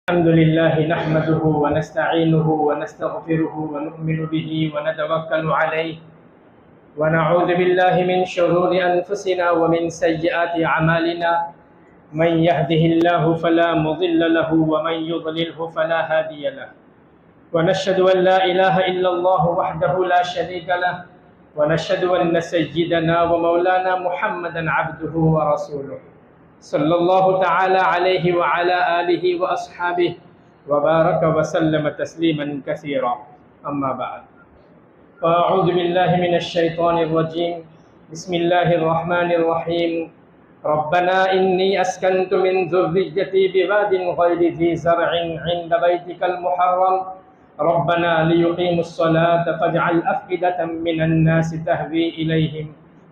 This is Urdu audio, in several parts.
الحمد لله نحمده ونستعينه ونستغفره ونؤمن به ونتوكل عليه ونعوذ بالله من شرور أنفسنا ومن سيئات أعمالنا من يهده الله فلا مضل له ومن يضلله فلا هادي له ونشهد أن لا إله إلا الله وحده لا شريك له ونشهد أن سيدنا ومولانا محمدا عبده ورسوله صلی اللہ تعالی علیہ وعلى آلہ وأصحابہ وبارک وسلم تسلیما کثیرا اما بعد فاعوذ باللہ من الشیطان الرجیم بسم اللہ الرحمن الرحیم ربنا انی اسکنت من ذریتی بواد غیر ذی زرع عند بیتک المحرم ربنا لیقیموا الصلاة فاجعل أفئدة من الناس تهوی الیہم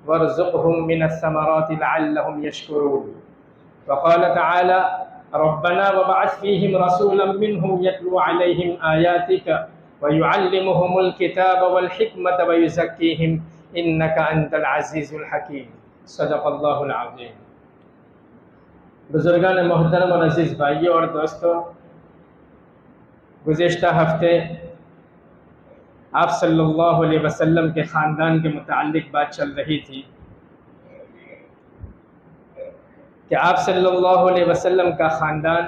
وارزقهم من الثمرات لعلهم يشكرون وقال تعالى ربنا وبعث فيهم رسولا منهم يتلو عليهم آياتك ويعلمهم الكتاب والحكمة ويزكيهم إنك أنت العزيز الحكيم صدق اللہ العظیم۔ بزرگان محترم اور عزیز بھائیوں اور دوستوں، گزشتہ ہفتے آپ صلی اللہ علیہ وسلم کے خاندان کے متعلق بات چل رہی تھی کہ آپ صلی اللہ علیہ وسلم کا خاندان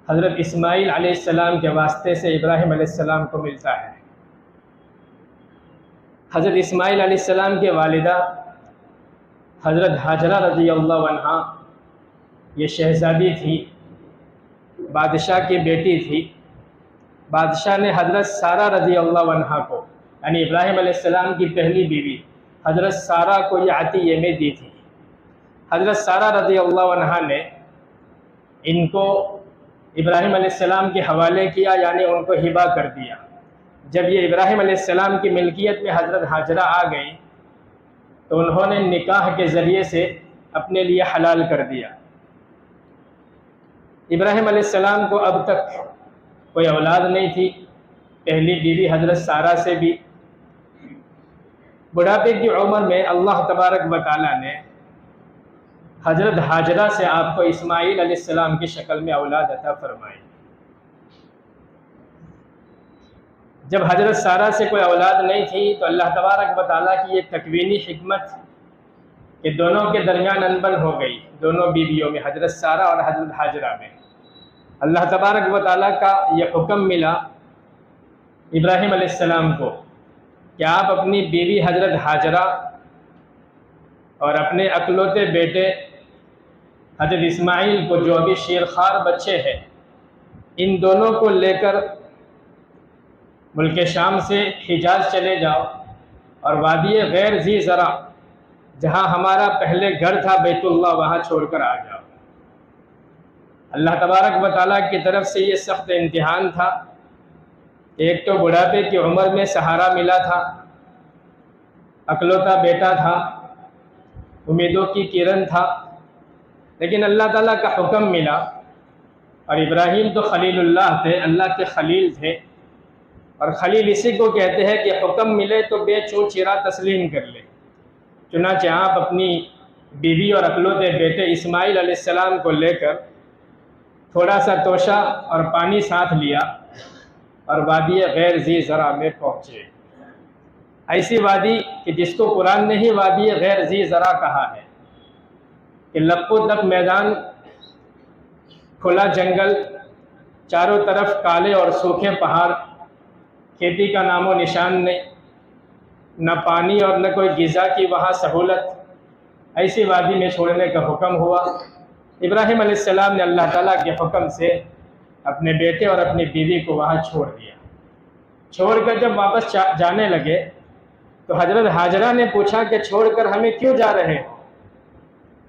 حضرت اسماعیل علیہ السلام کے واسطے سے ابراہیم علیہ السلام کو ملتا ہے۔ حضرت اسماعیل علیہ السلام کے والدہ حضرت ہاجرہ رضی اللہ عنہا یہ شہزادی تھی، بادشاہ کی بیٹی تھی۔ بادشاہ نے حضرت سارہ رضی اللہ عنہا کو، یعنی ابراہیم علیہ السلام کی پہلی بیوی حضرت سارہ کو یہ عطیے میں دی تھی۔ حضرت سارہ رضی اللہ عنہا نے ان کو ابراہیم علیہ السلام کے حوالے کیا، یعنی ان کو ہبہ کر دیا۔ جب یہ ابراہیم علیہ السلام کی ملکیت میں حضرت ہاجرہ آ گئی تو انہوں نے نکاح کے ذریعے سے اپنے لیے حلال کر دیا۔ ابراہیم علیہ السلام کو اب تک کوئی اولاد نہیں تھی، پہلی بیوی حضرت سارہ سے بھی۔ بڑھاپے کی عمر میں اللہ تبارک و تعالیٰ نے حضرت ہاجرہ سے آپ کو اسماعیل علیہ السلام کی شکل میں اولاد عطا فرمائی۔ جب حضرت سارہ سے کوئی اولاد نہیں تھی تو اللہ تبارک و تعالیٰ کی یہ تکوینی حکمت کہ دونوں کے درمیان انبن ہو گئی، دونوں بیویوں میں، حضرت سارہ اور حضرت ہاجرہ میں۔ اللہ تبارک و تعالیٰ کا یہ حکم ملا ابراہیم علیہ السلام کو کہ آپ اپنی بیوی حضرت ہاجرہ اور اپنے اکلوتے بیٹے حضرت اسماعیل کو، جو ابھی شیرخوار بچے ہیں، ان دونوں کو لے کر ملک شام سے حجاز چلے جاؤ اور وادی غیر ذی زرع، جہاں ہمارا پہلے گھر تھا بیت اللہ، وہاں چھوڑ کر آ جاؤ۔ اللہ تبارک و تعالیٰ کی طرف سے یہ سخت امتحان تھا۔ ایک تو بڑھاپے کی عمر میں سہارا ملا تھا، اکلوتا بیٹا تھا، امیدوں کی کرن تھا، لیکن اللہ تعالیٰ کا حکم ملا۔ اور ابراہیم تو خلیل اللہ تھے، اللہ کے خلیل تھے، اور خلیل اسی کو کہتے ہیں کہ حکم ملے تو بے چوں چرا تسلیم کر لے۔ چنانچہ آپ اپنی بیوی اور اکلوتے بیٹے اسماعیل علیہ السلام کو لے کر تھوڑا سا توشہ اور پانی ساتھ لیا اور وادی غیر ذی زرع میں پہنچے۔ ایسی وادی کہ جس کو قرآن نے ہی وادی غیر ذی زرع کہا ہے، کہ لپ و دپ میدان، کھلا جنگل، چاروں طرف کالے اور سوکھے پہاڑ، کھیتی کا نام و نشان نہیں، نہ پانی اور نہ کوئی غذا کی وہاں سہولت۔ ایسی وادی میں چھوڑنے کا حکم ہوا۔ ابراہیم علیہ السلام نے اللہ تعالیٰ کے حکم سے اپنے بیٹے اور اپنی بیوی کو وہاں چھوڑ دیا۔ چھوڑ کر جب واپس جانے لگے تو حضرت ہاجرہ نے پوچھا کہ چھوڑ کر ہمیں کیوں جا رہے ہو؟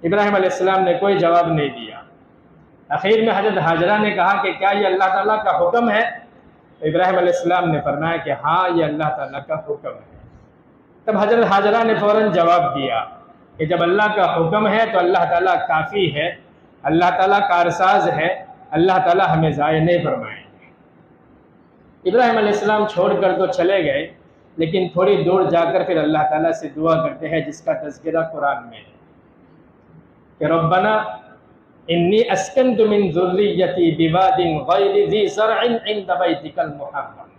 ابراہیم علیہ السلام نے کوئی جواب نہیں دیا۔ آخر میں حضرت ہاجرہ نے کہا کہ کیا یہ اللہ تعالیٰ کا حکم ہے؟ تو ابراہیم علیہ السلام نے فرمایا کہ ہاں، یہ اللہ تعالیٰ کا حکم ہے۔ تب حضرت ہاجرہ نے فوراً جواب دیا کہ جب اللہ کا حکم ہے تو اللہ تعالیٰ کافی ہے، اللہ تعالیٰ کارساز ہے، اللہ تعالیٰ ہمیں ضائع نہیں فرمائیں گے۔ ابراہیم علیہ السلام چھوڑ کر تو چلے گئے، لیکن تھوڑی دور جا کر پھر اللہ تعالیٰ سے دعا کرتے ہیں، جس کا تذکرہ قرآن میں ہے کہ ربنا انی اسکنت من ذریتی بواد غیر ذی زرع عند بیتک المحرم،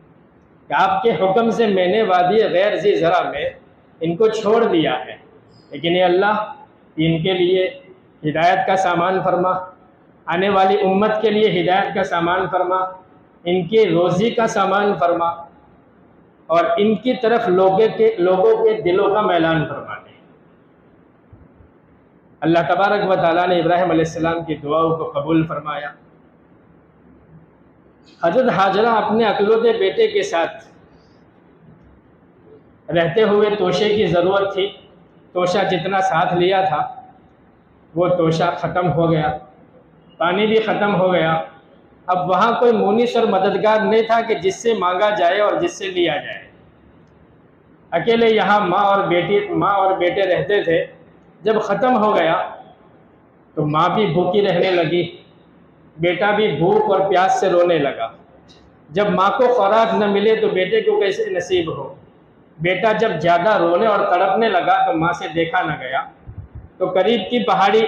کہ آپ کے حکم سے میں نے وادی غیر ذی زرع میں ان کو چھوڑ دیا ہے، لیکن اے اللہ ان کے لیے ہدایت کا سامان فرما، آنے والی امت کے لیے ہدایت کا سامان فرما، ان کی روزی کا سامان فرما، اور ان کی طرف لوگوں کے دلوں کا میلان فرما دے۔ اللہ تبارک و تعالیٰ نے ابراہیم علیہ السلام کی دعاؤں کو قبول فرمایا۔ حضرت ہاجرہ اپنے اکلوتے بیٹے کے ساتھ رہتے ہوئے توشے کی ضرورت تھی، توشہ جتنا ساتھ لیا تھا وہ توشہ ختم ہو گیا، پانی بھی ختم ہو گیا۔ اب وہاں کوئی مونس اور مددگار نہیں تھا کہ جس سے مانگا جائے اور جس سے لیا جائے۔ اکیلے یہاں ماں اور بیٹے رہتے تھے۔ جب ختم ہو گیا تو ماں بھی بھوکی رہنے لگی، بیٹا بھی بھوک اور پیاس سے رونے لگا۔ جب ماں کو خوراک نہ ملے تو بیٹے کو کیسے نصیب ہو؟ بیٹا جب زیادہ رونے اور تڑپنے لگا تو ماں سے دیکھا نہ گیا، تو قریب کی پہاڑی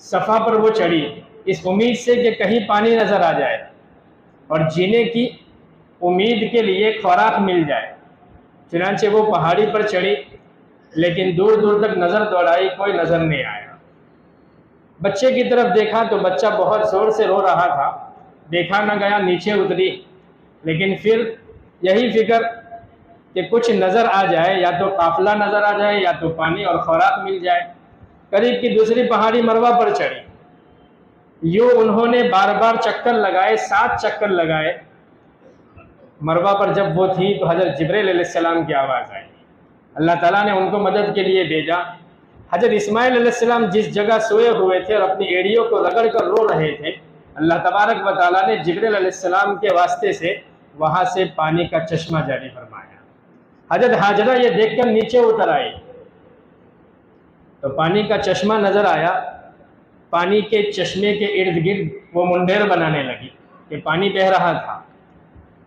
صفا پر وہ چڑھی، اس امید سے کہ کہیں پانی نظر آ جائے اور جینے کی امید کے لیے خوراک مل جائے۔ چنانچہ وہ پہاڑی پر چڑھی، لیکن دور دور تک نظر دوڑائی، کوئی نظر نہیں آیا۔ بچے کی طرف دیکھا تو بچہ بہت زور سے رو رہا تھا، دیکھا نہ گیا، نیچے اتری، لیکن پھر یہی فکر کہ کچھ نظر آ جائے، یا تو قافلہ نظر آ جائے یا تو پانی اور خوراک مل جائے۔ قریب کی دوسری پہاڑی مروہ پر چڑھی، یوں انہوں نے بار بار چکر لگائے، 7 چکر لگائے۔ مروہ پر جب وہ تھی تو حضرت جبریل علیہ السلام کی آواز آئی، اللہ تعالیٰ نے ان کو مدد کے لیے بھیجا۔ حضرت اسماعیل علیہ السلام جس جگہ سوئے ہوئے تھے اور اپنی ایڑیوں کو رگڑ کر رو رہے تھے، اللہ تبارک و تعالیٰ نے جبریل علیہ السلام کے واسطے سے وہاں سے پانی کا چشمہ جاری فرمایا۔ حضرت ہاجرہ یہ دیکھ کر نیچے اتر آئی تو پانی کا چشمہ نظر آیا۔ پانی کے چشمے کے ارد گرد وہ منڈیر بنانے لگی کہ پانی بہہ رہا تھا،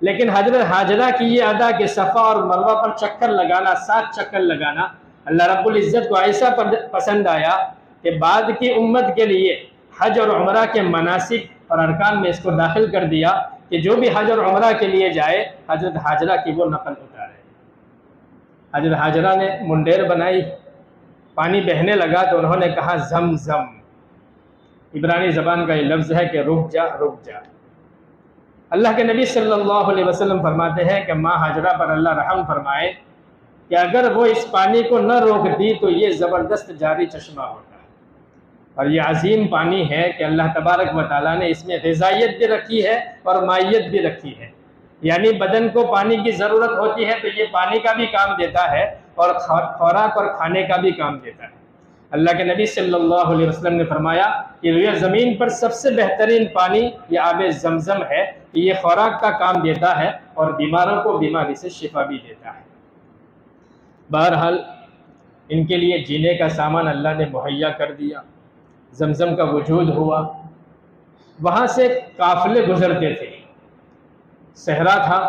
لیکن حضرت ہاجرہ کی یہ ادا کہ صفا اور مروہ پر چکر لگانا، 7 چکر لگانا، اللہ رب العزت کو ایسا پسند آیا کہ بعد کی امت کے لیے حج اور عمرہ کے مناسک اور ارکان میں اس کو داخل کر دیا کہ جو بھی حج اور عمرہ کے لیے جائے حضرت ہاجرہ کی وہ نقل اتارے۔ حضرت ہاجرہ نے منڈیر بنائی، پانی بہنے لگا تو انہوں نے کہا زم زم۔ عبرانی زبان کا یہ لفظ ہے کہ رک جا رک جا۔ اللہ کے نبی صلی اللہ علیہ وسلم فرماتے ہیں کہ ماں ہاجرہ پر اللہ رحم فرمائے کہ اگر وہ اس پانی کو نہ روک دی تو یہ زبردست جاری چشمہ ہوتا ہے، اور یہ عظیم پانی ہے کہ اللہ تبارک و تعالیٰ نے اس میں غذائیت بھی رکھی ہے اور مائیت بھی رکھی ہے، یعنی بدن کو پانی کی ضرورت ہوتی ہے تو یہ پانی کا بھی کام دیتا ہے اور خوراک اور کھانے کا بھی کام دیتا ہے۔ اللہ کے نبی صلی اللہ علیہ وسلم نے فرمایا کہ یہ زمین پر سب سے بہترین پانی یہ آب زمزم ہے، کہ یہ خوراک کا کام دیتا ہے اور بیماروں کو بیماری سے شفا بھی دیتا ہے۔ بہرحال ان کے لیے جینے کا سامان اللہ نے مہیا کر دیا، زمزم کا وجود ہوا۔ وہاں سے قافلے گزرتے تھے، صحرا تھا،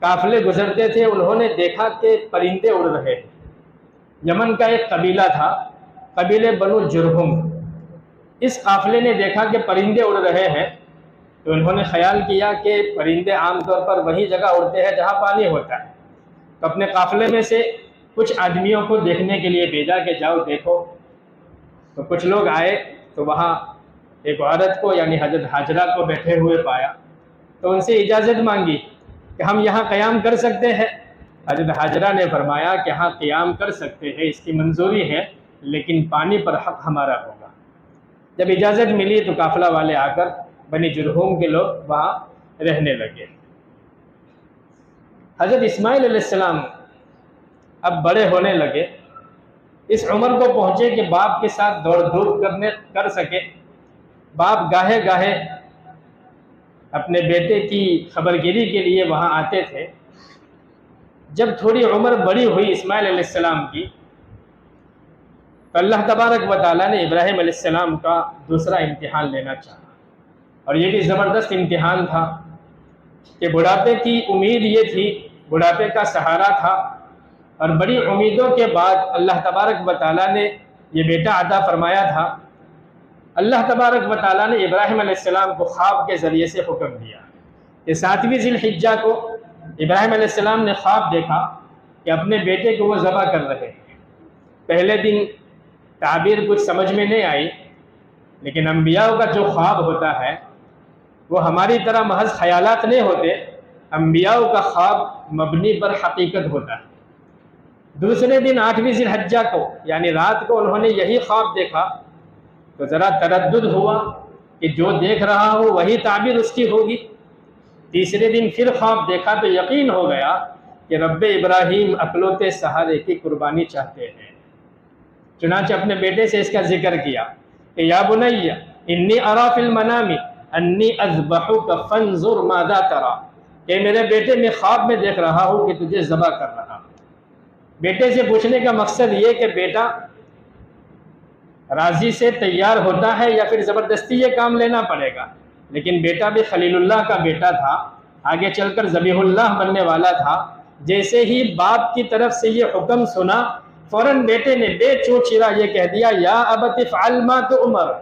قافلے گزرتے تھے، انہوں نے دیکھا کہ پرندے اڑ رہے ہیں۔ یمن کا ایک قبیلہ تھا، قبیلے بنو جرہم، اس قافلے نے دیکھا کہ پرندے اڑ رہے ہیں تو انہوں نے خیال کیا کہ پرندے عام طور پر وہی جگہ اڑتے ہیں جہاں پانی ہوتا ہے، تو اپنے قافلے میں سے کچھ آدمیوں کو دیکھنے کے لیے بھیجا کہ جاؤ دیکھو۔ تو کچھ لوگ آئے تو وہاں ایک عورت کو یعنی حضرت ہاجرہ کو بیٹھے ہوئے پایا، تو ان سے اجازت مانگی کہ ہم یہاں قیام کر سکتے ہیں۔ حضرت ہاجرہ نے فرمایا کہ ہاں قیام کر سکتے ہیں، اس کی منظوری ہے، لیکن پانی پر حق ہمارا ہوگا۔ جب اجازت ملی تو قافلہ والے آ کر بنی جرہوم کے لوگ وہاں رہنے لگے۔ حضرت اسماعیل علیہ السلام اب بڑے ہونے لگے، اس عمر کو پہنچے کہ باپ کے ساتھ دوڑ دھوپ کر سکے۔ باپ گاہے گاہے اپنے بیٹے کی خبرگیری کے لیے وہاں آتے تھے۔ جب تھوڑی عمر بڑی ہوئی اسماعیل علیہ السلام کی تو اللہ تبارک و تعالیٰ نے ابراہیم علیہ السلام کا دوسرا امتحان لینا چاہا، اور یہ بھی زبردست امتحان تھا کہ بڑھاپے کی امید یہ تھی، بڑھاپے کا سہارا تھا، اور بڑی امیدوں کے بعد اللہ تبارک و تعالیٰ نے یہ بیٹا عطا فرمایا تھا۔ اللہ تبارک و تعالیٰ نے ابراہیم علیہ السلام کو خواب کے ذریعے سے حکم دیا کہ 7ویں ذی الحجہ کو ابراہیم علیہ السلام نے خواب دیکھا کہ اپنے بیٹے کو وہ ذبح کر رہے ہیں۔ پہلے دن تعبیر کچھ سمجھ میں نہیں آئی، لیکن انبیاء کا جو خواب ہوتا ہے وہ ہماری طرح محض خیالات نہیں ہوتے، انبیاء کا خواب مبنی پر حقیقت ہوتا ہے۔ دوسرے دن 8ویں ذی الحجہ کو یعنی رات کو انہوں نے یہی خواب دیکھا تو ذرا تردد ہوا کہ جو دیکھ رہا ہو وہی تعبیر اس کی ہوگی۔ تیسرے دن پھر خواب دیکھا تو یقین ہو گیا کہ رب ابراہیم اکلوتے سہارے کی قربانی چاہتے ہیں، چنانچہ اپنے بیٹے سے اس کا ذکر کیا کہ یا بنی انی اری فی المنام انی اذبحک فانظر ماذا تری، کہ میرے بیٹے میں خواب میں دیکھ رہا ہوں کہ تجھے ذبح کر رہا ہوں۔ بیٹے سے پوچھنے کا مقصد یہ کہ بیٹا راضی سے تیار ہوتا ہے یا پھر زبردستی یہ کام لینا پڑے گا، لیکن بیٹا بھی خلیل اللہ کا بیٹا تھا، آگے چل کر ذبیح اللہ بننے والا تھا۔ جیسے ہی باپ کی طرف سے یہ حکم سنا فوراً بیٹے نے بے چوٹ چرا یہ کہہ دیا یا ابت افعل ما تؤمر،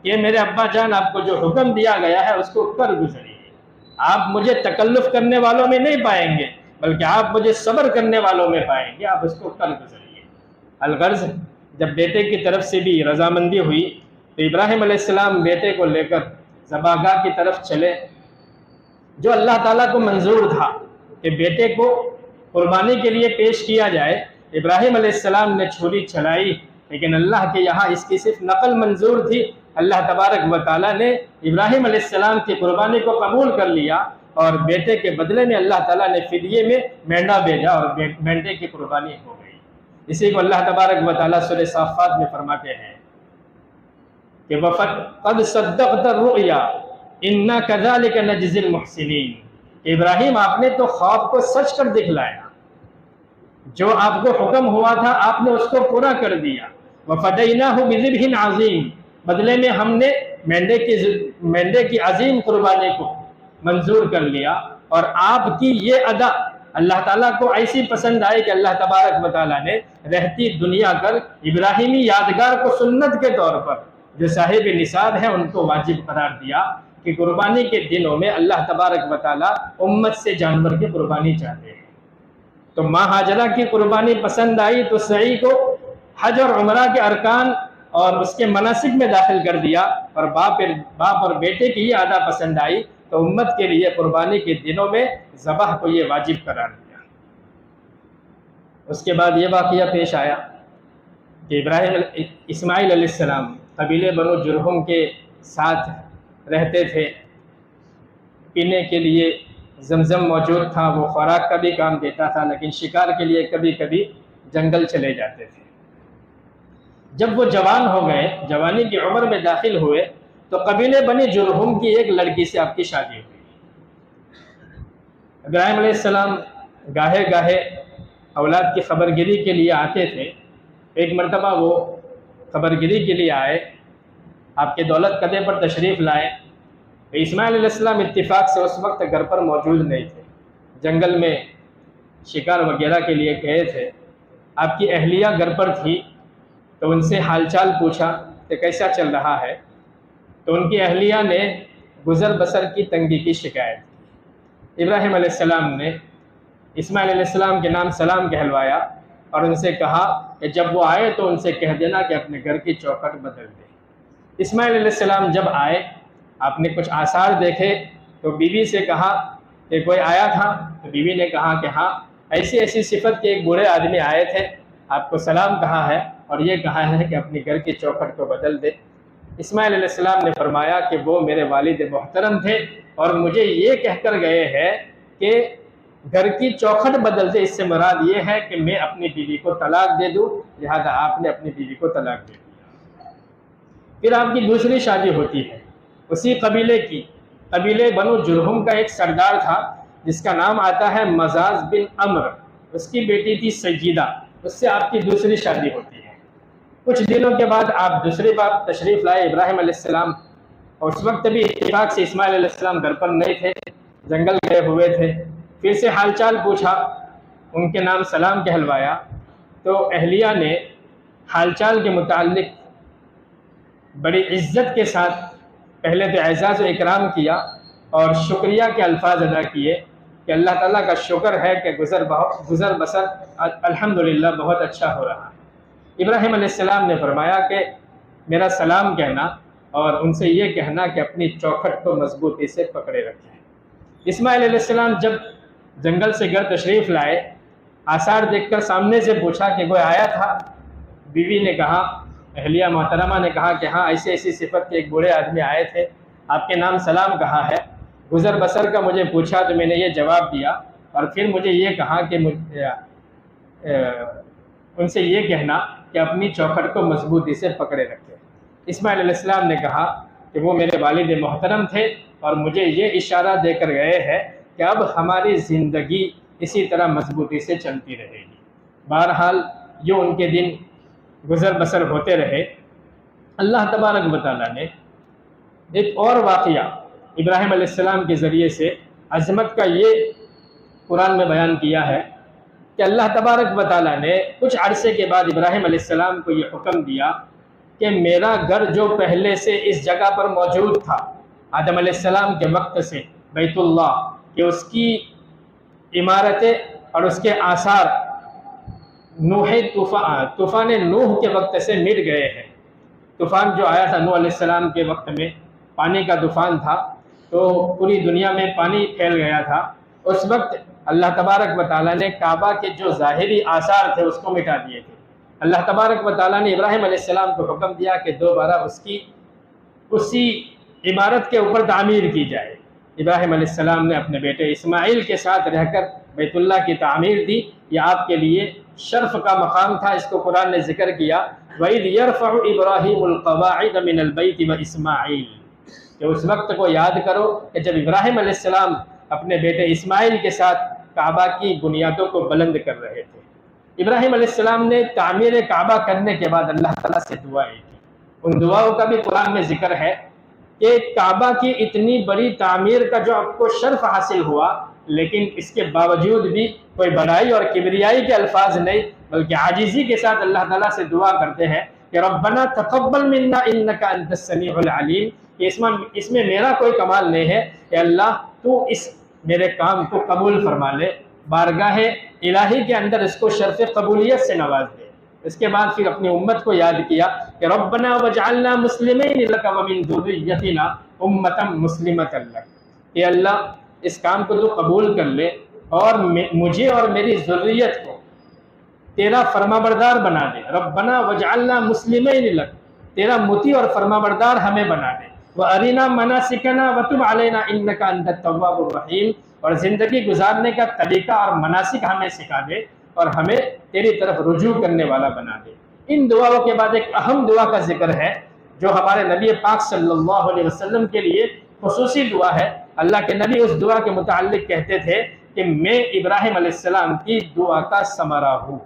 یہ میرے ابا جان آپ کو جو حکم دیا گیا ہے اس کو کر گزریے، آپ مجھے تکلف کرنے والوں میں نہیں پائیں گے بلکہ آپ مجھے صبر کرنے والوں میں پائیں گے، آپ اس کو کر گزریے۔ الغرض جب بیٹے کی طرف سے بھی رضامندی ہوئی تو ابراہیم علیہ السلام بیٹے کو لے کر ذبح گاہ کی طرف چلے۔ جو اللہ تعالیٰ کو منظور تھا کہ بیٹے کو قربانی کے لیے پیش کیا جائے، ابراہیم علیہ السلام نے چھری چلائی، لیکن اللہ کے یہاں اس کی صرف نقل منظور تھی۔ اللہ تبارک و تعالیٰ نے ابراہیم علیہ السلام کی قربانی کو قبول کر لیا اور بیٹے کے بدلے میں اللہ تعالیٰ نے فدیے میں مینڈا بھیجا اور مینڈے کی قربانی ہو گئی۔ اسی کو اللہ تبارک و تعالیٰ سورہ صافات میں فرماتے ہیں کہ قَدْ صَدَّقْتَ الرُّؤْيَا إِنَّا كَذَلِكَ نَجْزِي الْمُحْسِنِينَ، ابراہیم آپ نے تو خواب کو سچ کر دکھلایا، جو آپ کو حکم ہوا تھا آپ نے اس کو پورا کر دیا۔ وَفَدَيْنَاهُ بِذِبْحٍ عَظِيمٍ، بدلے میں ہم نے مینڈے کی عظیم قربانی کو منظور کر لیا۔ اور آپ کی یہ ادا اللہ تعالیٰ کو ایسی پسند آئی کہ اللہ تبارک و تعالیٰ نے رہتی دنیا کر ابراہیمی یادگار کو سنت کے طور پر جو صاحب نصاب ہیں ان کو واجب قرار دیا کہ قربانی کے دنوں میں اللہ تبارک و تعالیٰ امت سے جانور کی قربانی چاہتے ہیں۔ تو ماں ہاجرہ کی قربانی پسند آئی تو سعی کو حج اور عمرہ کے ارکان اور اس کے مناسک میں داخل کر دیا، اور باپ اور بیٹے کی یہ عادہ پسند آئی تو امت کے لیے قربانی کے دنوں میں ذبح کو یہ واجب قرار دیا۔ اس کے بعد یہ واقعہ پیش آیا کہ اسماعیل علیہ السلام قبیلے بنو جرہم کے ساتھ رہتے تھے، پینے کے لیے زمزم موجود تھا، وہ خوراک کا بھی کام دیتا تھا، لیکن شکار کے لیے کبھی کبھی جنگل چلے جاتے تھے۔ جب وہ جوان ہو گئے، جوانی کی عمر میں داخل ہوئے تو قبیلے بنی جرہم کی ایک لڑکی سے آپ کی شادی ہوئی۔ ابراہیم علیہ السلام گاہے گاہے اولاد کی خبرگیری کے لیے آتے تھے۔ ایک مرتبہ وہ خبرگیری کے لیے آئے، آپ کے دولت قدے پر تشریف لائے تو اسماعیل علیہ السلام اتفاق سے اس وقت گھر پر موجود نہیں تھے، جنگل میں شکار وغیرہ کے لیے گئے تھے۔ آپ کی اہلیہ گھر پر تھی تو ان سے حال چال پوچھا کہ کیسا چل رہا ہے، تو ان کی اہلیہ نے گزر بسر کی تنگی کی شکایت کی۔ ابراہیم علیہ السلام نے اسماعیل علیہ السلام کے نام سلام کہلوایا اور ان سے کہا کہ جب وہ آئے تو ان سے کہہ دینا کہ اپنے گھر کی چوکھٹ بدل دے۔ اسماعیل علیہ السلام جب آئے، آپ نے کچھ آثار دیکھے تو بیوی سے کہا کہ کوئی آیا تھا، تو بیوی نے کہا کہ ہاں ایسی ایسی صفت کے ایک بوڑھے آدمی آئے تھے، آپ کو سلام کہا ہے اور یہ کہا ہے کہ اپنی گھر کی چوکھٹ کو بدل دے۔ اسماعیل علیہ السلام نے فرمایا کہ وہ میرے والد محترم تھے اور مجھے یہ کہہ کر گئے ہیں کہ گھر کی چوکھٹ بدل دے، اس سے مراد یہ ہے کہ میں اپنی بیوی کو طلاق دے دوں، لہذا آپ نے اپنی بیوی کو طلاق دے دیا۔ پھر آپ کی دوسری شادی ہوتی ہے اسی قبیلے کی، قبیلے بنو جرہم کا ایک سردار تھا جس کا نام آتا ہے مزاز بن عمر، اس کی بیٹی تھی سیدہ، اس سے آپ کی دوسری شادی ہوتی ہے۔ کچھ دنوں کے بعد آپ دوسری بار تشریف لائے ابراہیم علیہ السلام، اور اس وقت بھی اتفاق سے اسماعیل علیہ السلام گھر پر نہیں تھے، جنگل گئے ہوئے تھے۔ پھر سے حال چال پوچھا، ان کے نام سلام کہلوایا، تو اہلیہ نے حال چال کے متعلق بڑی عزت کے ساتھ پہلے تو اعزاز و اکرام کیا اور شکریہ کے الفاظ ادا کیے کہ اللہ تعالیٰ کا شکر ہے کہ گزر بسر الحمدللہ بہت اچھا ہو رہا ہے۔ ابراہیم علیہ السلام نے فرمایا کہ میرا سلام کہنا اور ان سے یہ کہنا کہ اپنی چوکھٹ کو مضبوطی سے پکڑے رکھیں۔ اسماعیل علیہ السلام جب جنگل سے گھر تشریف لائے، آثار دیکھ کر سامنے سے پوچھا کہ کوئی آیا تھا؟ بیوی نے کہا، اہلیہ محترمہ نے کہا کہ ہاں ایسی ایسی صفت کے ایک بوڑھے آدمی آئے تھے، آپ کے نام سلام کہا ہے، گزر بسر کا مجھے پوچھا تو میں نے یہ جواب دیا، اور پھر مجھے یہ کہا کہ ان سے یہ کہنا کہ اپنی چوکھٹ کو مضبوطی سے پکڑے رکھے۔ اسماعیل علیہ السلام نے کہا کہ وہ میرے والد محترم تھے اور مجھے یہ اشارہ دے کر گئے ہیں کہ اب ہماری زندگی اسی طرح مضبوطی سے چلتی رہے گی۔ بہرحال جو ان کے دن گزر بسر ہوتے رہے، اللہ تبارک و تعالیٰ نے ایک اور واقعہ ابراہیم علیہ السلام کے ذریعے سے عظمت کا یہ قرآن میں بیان کیا ہے کہ اللہ تبارک و تعالیٰ نے کچھ عرصے کے بعد ابراہیم علیہ السلام کو یہ حکم دیا کہ میرا گھر جو پہلے سے اس جگہ پر موجود تھا آدم علیہ السلام کے وقت سے، بیت اللہ، کہ اس کی عمارتیں اور اس کے آثار طوفان نوح کے وقت سے مٹ گئے ہیں۔ طوفان جو آیا تھا نوح علیہ السلام کے وقت میں، پانی کا طوفان تھا، تو پوری دنیا میں پانی پھیل گیا تھا۔ اس وقت اللہ تبارک و تعالیٰ نے کعبہ کے جو ظاہری آثار تھے اس کو مٹا دیے تھے۔ اللہ تبارک و تعالیٰ نے ابراہیم علیہ السلام کو حکم دیا کہ دوبارہ اسی عمارت کے اوپر تعمیر کی جائے۔ ابراہیم علیہ السلام نے اپنے بیٹے اسماعیل کے ساتھ رہ کر بیت اللہ کی تعمیر دی۔ یہ آپ کے لیے شرف کا مقام تھا، اس کو قرآن نے ذکر کیا، وَإِذْ يَرْفَعُ إِبْرَاهِيمُ الْقَوَاعِدَ مِنَ الْبَيْتِ وَإِسْمَاعِيلُ، کہ اس وقت کو یاد کرو کہ جب ابراہیم علیہ السلام اپنے بیٹے اسماعیل کے ساتھ کعبہ کی بنیادوں کو بلند کر رہے تھے۔ ابراہیم علیہ السلام نے تعمیر کعبہ کرنے کے بعد اللہ تعالیٰ سے دعائیں کی۔ ان دعاؤں کا بھی قرآن میں ذکر ہے کہ کعبہ کی اتنی بڑی تعمیر کا جو آپ کو شرف حاصل ہوا، لیکن اس کے باوجود بھی کوئی بڑائی اور کبریائی کے الفاظ نہیں، بلکہ عاجزی کے ساتھ اللہ تعالیٰ سے دعا کرتے ہیں کہ ربنا تقبل منا انک انت السمیع العلیم، کہ اس میں میرا کوئی کمال نہیں ہے، کہ اللہ تو اس میرے کام کو قبول فرما لے، بارگاہ الہی کے اندر اس کو شرف قبولیت سے نواز دے۔ اس کے بعد پھر اپنی امت کو یاد کیا کہ ربنا وجعلنا مسلمین لک ومن ذریتنا امۃ مسلمۃ لک، کہ اللہ اس کام کو تو قبول کر لے اور مجھے اور میری ذریت کو تیرا فرما بردار بنا دے۔ ربنا وجعلنا مسلمین لک، تیرا مطیع اور فرما بردار ہمیں بنا دے۔ وَأَرِنَا مَنَاسِكَنَا وَتُبْ عَلَيْنَا إِنَّكَ أَنْتَ التَّوَّابُ الرَّحِيمُ، اور زندگی گزارنے کا طریقہ اور مناسک ہمیں سکھا دے اور ہمیں تیری طرف رجوع کرنے والا بنا دے۔ ان دعاؤں کے بعد ایک اہم دعا کا ذکر ہے جو ہمارے نبی پاک صلی اللہ علیہ وسلم کے لیے خصوصی دعا ہے۔ اللہ کے نبی اس دعا کے متعلق کہتے تھے کہ میں ابراہیم علیہ السلام کی دعا کا ثمرہ ہوں۔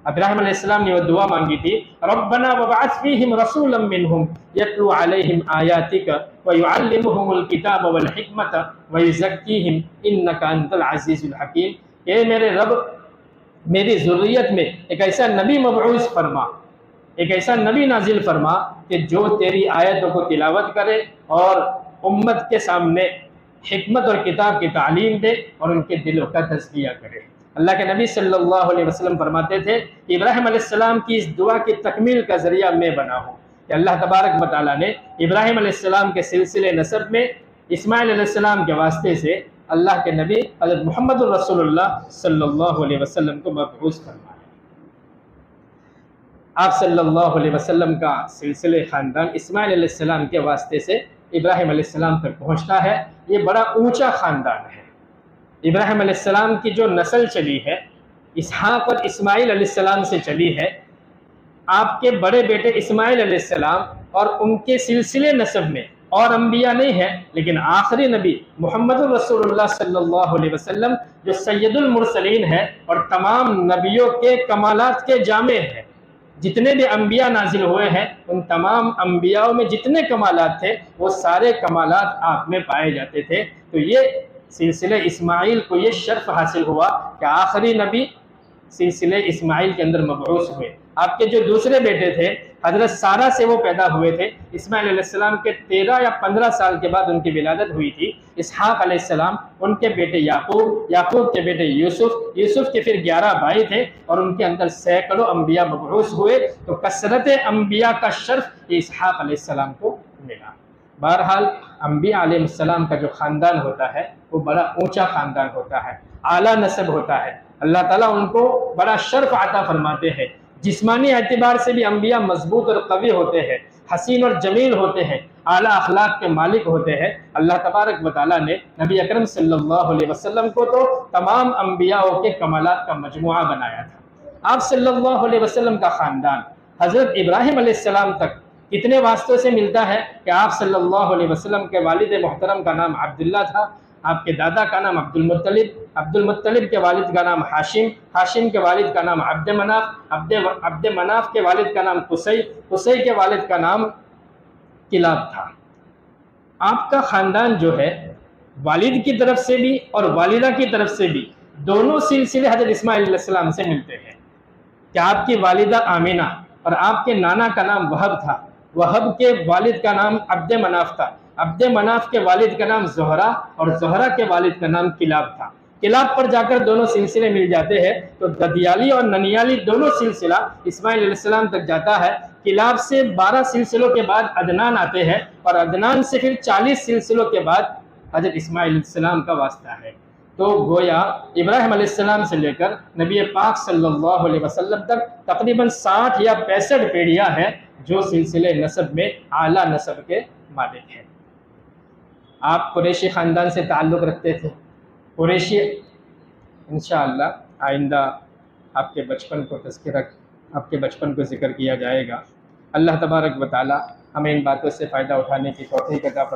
ابراہیم علیہ السلام نے وہ دعا مانگی تھی، ربنا وابعث فیہم رسولا منہم یتلو علیہم آیاتک ویعلمہم الکتاب والحکمت ویزکیہم انک انت العزیز الحکیم، کہ میرے رب میری ذریت میں ایک ایسا نبی مبعوث فرما، ایک ایسا نبی نازل فرما کہ جو تیری آیتوں کو تلاوت کرے اور امت کے سامنے حکمت اور کتاب کی تعلیم دے اور ان کے دلوں کا تزکیہ کرے۔ اللہ کے نبی صلی اللہ علیہ وسلم فرماتے تھے کہ ابراہیم علیہ السلام کی اس دعا کی تکمیل کا ذریعہ میں بنا ہوں، کہ اللہ تبارک و تعالیٰ نے ابراہیم علیہ السلام کے سلسلے نسب میں اسماعیل علیہ السلام کے واسطے سے اللہ کے نبی حضرت محمد الرسول اللہ صلی اللہ علیہ وسلم کو مبعوث فرمایا۔ آپ صلی اللہ علیہ وسلم کا سلسلے خاندان اسماعیل علیہ السلام کے واسطے سے ابراہیم علیہ السلام تک پہنچتا ہے۔ یہ بڑا اونچا خاندان ہے۔ ابراہیم علیہ السلام کی جو نسل چلی ہے اسحاق اور اسماعیل علیہ السلام سے چلی ہے۔ آپ کے بڑے بیٹے اسماعیل علیہ السلام اور ان کے سلسلے نسب میں اور انبیاء نہیں ہیں، لیکن آخری نبی محمد الرسول اللہ صلی اللہ علیہ وسلم جو سید المرسلین ہے اور تمام نبیوں کے کمالات کے جامع ہیں۔ جتنے بھی انبیاء نازل ہوئے ہیں ان تمام انبیاء میں جتنے کمالات تھے وہ سارے کمالات آپ میں پائے جاتے تھے۔ تو یہ سلسلہ اسماعیل کو یہ شرف حاصل ہوا کہ آخری نبی سلسلہ اسماعیل کے اندر مبعوث ہوئے۔ آپ کے جو دوسرے بیٹے تھے حضرت سارہ سے وہ پیدا ہوئے تھے۔ اسماعیل علیہ السلام کے 13 یا 15 سال کے بعد ان کی ولادت ہوئی تھی۔ اسحاق علیہ السلام، ان کے بیٹے یعقوب، یعقوب کے بیٹے یوسف، یوسف کے پھر 11 بھائی تھے، اور ان کے اندر سینکڑوں انبیاء مبعوث ہوئے۔ تو کثرت انبیاء کا شرف یہ اسحاق علیہ السلام کو ملا۔ بہرحال انبیاء علیہ السلام کا جو خاندان ہوتا ہے وہ بڑا اونچا خاندان ہوتا ہے، اعلیٰ نسب ہوتا ہے۔ اللہ تعالیٰ ان کو بڑا شرف عطا فرماتے ہیں۔ جسمانی اعتبار سے بھی انبیاء مضبوط اور قوی ہوتے ہیں، حسین اور جمیل ہوتے ہیں، اعلیٰ اخلاق کے مالک ہوتے ہیں۔ اللہ تبارک و تعالیٰ نے نبی اکرم صلی اللہ علیہ وسلم کو تو تمام انبیاء کے کمالات کا مجموعہ بنایا تھا۔ آپ صلی اللہ علیہ وسلم کا خاندان حضرت ابراہیم علیہ السلام تک کتنے واسطوں سے ملتا ہے کہ آپ صلی اللہ علیہ وسلم کے والد محترم کا نام عبداللہ تھا، آپ کے دادا کا نام عبد المطلب کے والد کا نام ہاشم کے والد کا نام عبد مناف کے والد کا نام قصی کے والد کا نام کلاب تھا۔ آپ کا خاندان جو ہے والد کی طرف سے بھی اور والدہ کی طرف سے بھی دونوں سلسلے حضرت اسماعیل علیہ السلام سے ملتے ہیں، کہ آپ کی والدہ آمینہ اور آپ کے نانا کا نام وہب تھا، وہب کے والد کا نام عبد مناف تھا، عبد مناف کے والد کا نام زہرہ اور زہرہ کے والد کا نام کلاب تھا۔ کلاب پر جا کر دونوں سلسلے مل جاتے ہیں تو ددیالی اور ننیالی دونوں سلسلہ اسماعیل علیہ السلام تک جاتا ہے۔ کلاب سے 12 سلسلوں کے بعد عدنان آتے ہیں، اور عدنان سے پھر 40 سلسلوں کے بعد حضرت اسماعیل علیہ السلام کا واسطہ ہے۔ تو گویا ابراہیم علیہ السلام سے لے کر نبی پاک صلی اللہ علیہ وسلم تک تقریباً 60 یا 65 پیڑیاں ہیں جو سلسلے نسب میں اعلیٰ نسب کے مالک ہیں۔ آپ قریشی خاندان سے تعلق رکھتے تھے، قریشی انشاءاللہ آئندہ آپ کے بچپن کو ذکر کیا جائے گا۔ اللہ تبارک و تعالی ہمیں ان باتوں سے فائدہ اٹھانے کی توفیق عطا فرمائے۔